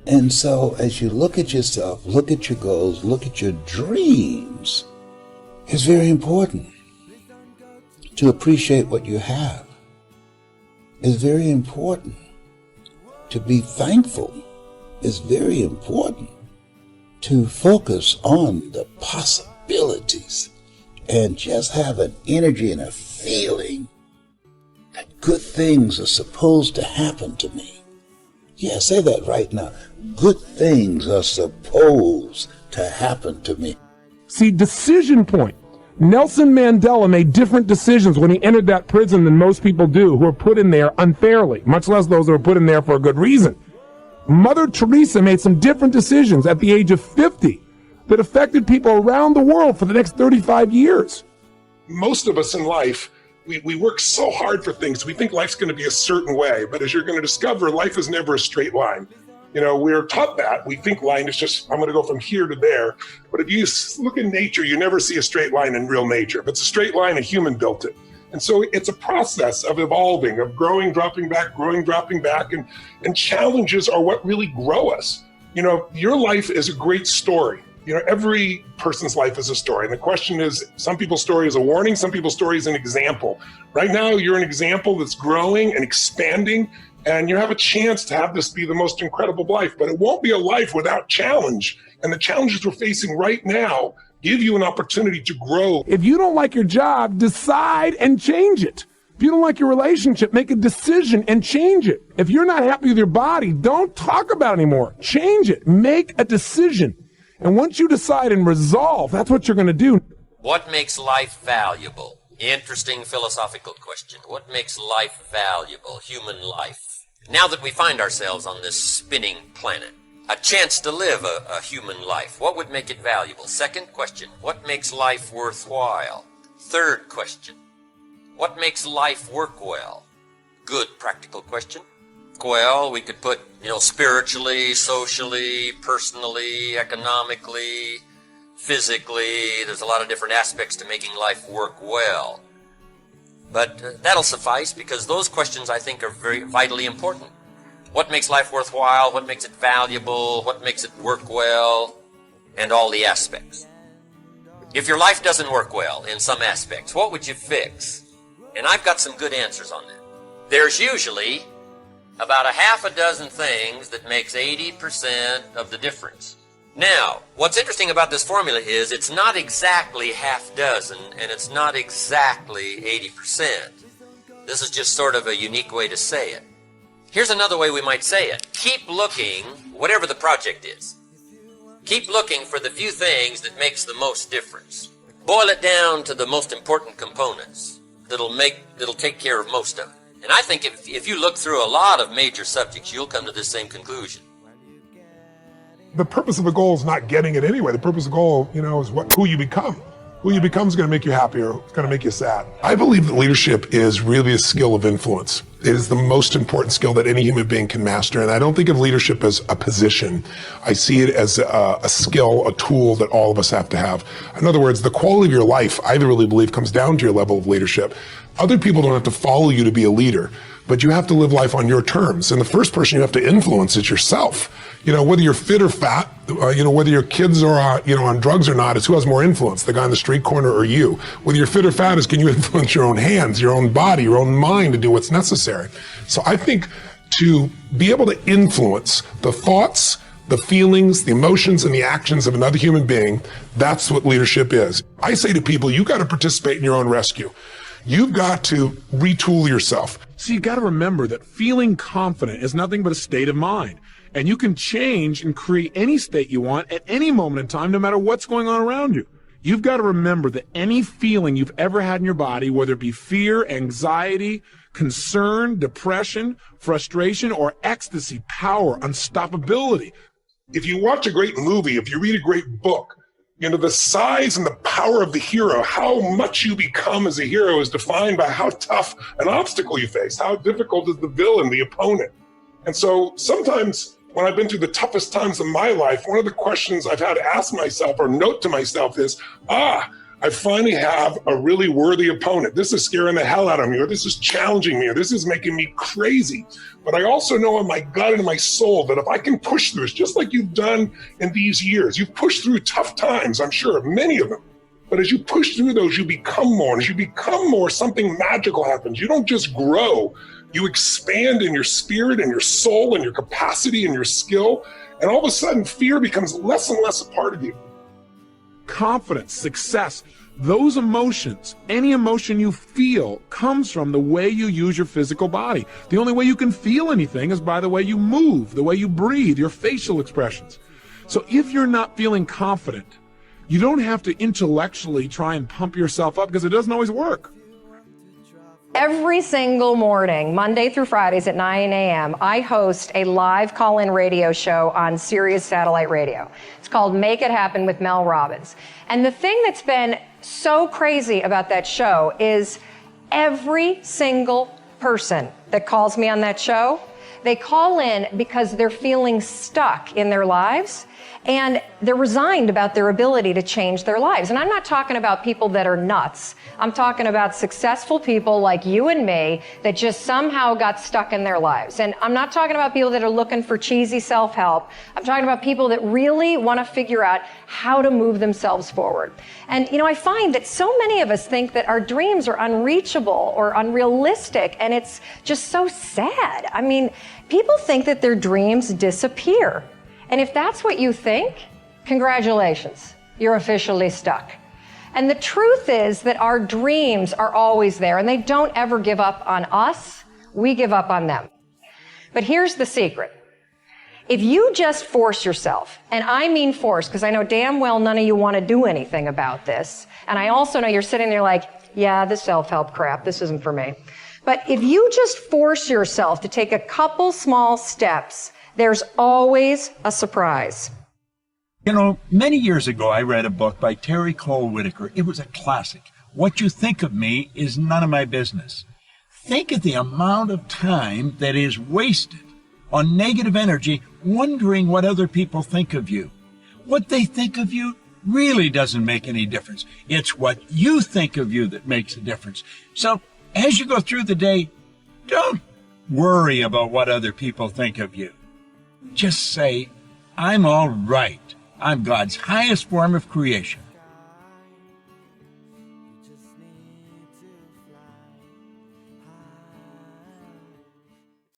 And so as you look at yourself, look at your goals, look at your dreams, it's very important to appreciate what you have. It's very important to be thankful. It's very important to focus on the possibilities and just have an energy and a feeling that good things are supposed to happen to me. Yeah, say that right now. Good things are supposed to happen to me. See, decision point. Nelson Mandela made different decisions when he entered that prison than most people do who are put in there unfairly, much less those who are put in there for a good reason. Mother Teresa made some different decisions at the age of 50 that affected people around the world for the next 35 years. Most of us in life, we work so hard for things. We think life's going to be a certain way, but as you're going to discover, life is never a straight line. You know, we're taught that. We think line is just, I'm going to go from here to there. But if you look in nature, you never see a straight line in real nature. If it's a straight line, a human built it. And so it's a process of evolving, of growing, dropping back, growing, dropping back. And challenges are what really grow us. You know, your life is a great story. You know, every person's life is a story. And the question is, some people's story is a warning, some people's story is an example. Right now, you're an example that's growing and expanding, and you have a chance to have this be the most incredible life. But it won't be a life without challenge. And the challenges we're facing right now give you an opportunity to grow. If you don't like your job, decide and change it. If you don't like your relationship, make a decision and change it. If you're not happy with your body, don't talk about it anymore. Change it. Make a decision. And once you decide and resolve, that's what you're going to do. What makes life valuable? Interesting philosophical question. What makes life valuable, human life? Now that we find ourselves on this spinning planet, a chance to live a human life, what would make it valuable? Second question, what makes life worthwhile? Third question, what makes life work well? Good practical question. Well, we could put, spiritually, socially, personally, economically, physically. There's a lot of different aspects to making life work well. But that'll suffice, because those questions, I think, are very vitally important. What makes life worthwhile? What makes it valuable? What makes it work well? And all the aspects. If your life doesn't work well in some aspects, what would you fix? And I've got some good answers on that. There's usually about a half a dozen things that makes 80% of the difference. Now, what's interesting about this formula is it's not exactly half dozen, and it's not exactly 80%. This is just sort of a unique way to say it. Here's another way we might say it. Keep looking, whatever the project is. Keep looking for the few things that makes the most difference. Boil it down to the most important components that'll take care of most of it. And I think if you look through a lot of major subjects, you'll come to the same conclusion. The purpose of a goal is not getting it anyway. The purpose of the goal, is who you become. Who you become is going to make you happy, or it's going to make you sad. I believe that leadership is really a skill of influence. It is the most important skill that any human being can master. And I don't think of leadership as a position. I see it as a skill, a tool that all of us have to have. In other words, the quality of your life, I really believe, comes down to your level of leadership. Other people don't have to follow you to be a leader, but you have to live life on your terms. And the first person you have to influence is yourself. Whether you're fit or fat, whether your kids are, on drugs or not, is who has more influence, the guy on the street corner or you. Whether you're fit or fat is, can you influence your own hands, your own body, your own mind to do what's necessary? So I think to be able to influence the thoughts, the feelings, the emotions, and the actions of another human being, that's what leadership is. I say to people, you got to participate in your own rescue. You've got to retool yourself. So you got to remember that feeling confident is nothing but a state of mind. And you can change and create any state you want at any moment in time, no matter what's going on around you. You've got to remember that any feeling you've ever had in your body, whether it be fear, anxiety, concern, depression, frustration, or ecstasy, power, unstoppability. If you watch a great movie, if you read a great book, the size and the power of the hero, how much you become as a hero is defined by how tough an obstacle you face, how difficult is the villain, the opponent. And so sometimes when I've been through the toughest times of my life, one of the questions I've had to ask myself or note to myself is, I I finally have a really worthy opponent. This is scaring the hell out of me, or this is challenging me, or this is making me crazy. But I also know in my gut and in my soul that if I can push through this, just like you've done in these years, you've pushed through tough times, I'm sure, many of them. But as you push through those, you become more. And as you become more, something magical happens. You don't just grow, you expand in your spirit and your soul and your capacity and your skill. And all of a sudden, fear becomes less and less a part of you. Confidence, success, those emotions, any emotion you feel comes from the way you use your physical body. The only way you can feel anything is by the way you move, the way you breathe, your facial expressions. So if you're not feeling confident, you don't have to intellectually try and pump yourself up because it doesn't always work. Every single morning, Monday through Fridays at 9 a.m., I host a live call-in radio show on Sirius Satellite Radio. It's called Make It Happen with Mel Robbins. And the thing that's been so crazy about that show is every single person that calls me on that show, they call in because they're feeling stuck in their lives and they're resigned about their ability to change their lives. And I'm not talking about people that are nuts. I'm talking about successful people like you and me that just somehow got stuck in their lives. And I'm not talking about people that are looking for cheesy self-help. I'm talking about people that really want to figure out how to move themselves forward. And, you know, I find that so many of us think that our dreams are unreachable or unrealistic, and it's just so sad. I mean, people think that their dreams disappear. And if that's what you think, congratulations, you're officially stuck. And the truth is that our dreams are always there, and they don't ever give up on us. We give up on them. But here's the secret. If you just force yourself, and I mean force, because I know damn well none of you want to do anything about this, and I also know you're sitting there like, yeah, this self-help crap, this isn't for me. But if you just force yourself to take a couple small steps, there's always a surprise. You know, many years ago, I read a book by Terry Cole Whitaker. It was a classic. What you think of me is none of my business. Think of the amount of time that is wasted on negative energy, wondering what other people think of you. What they think of you really doesn't make any difference. It's what you think of you that makes a difference. So, as you go through the day, don't worry about what other people think of you. Just say, I'm all right. I'm God's highest form of creation.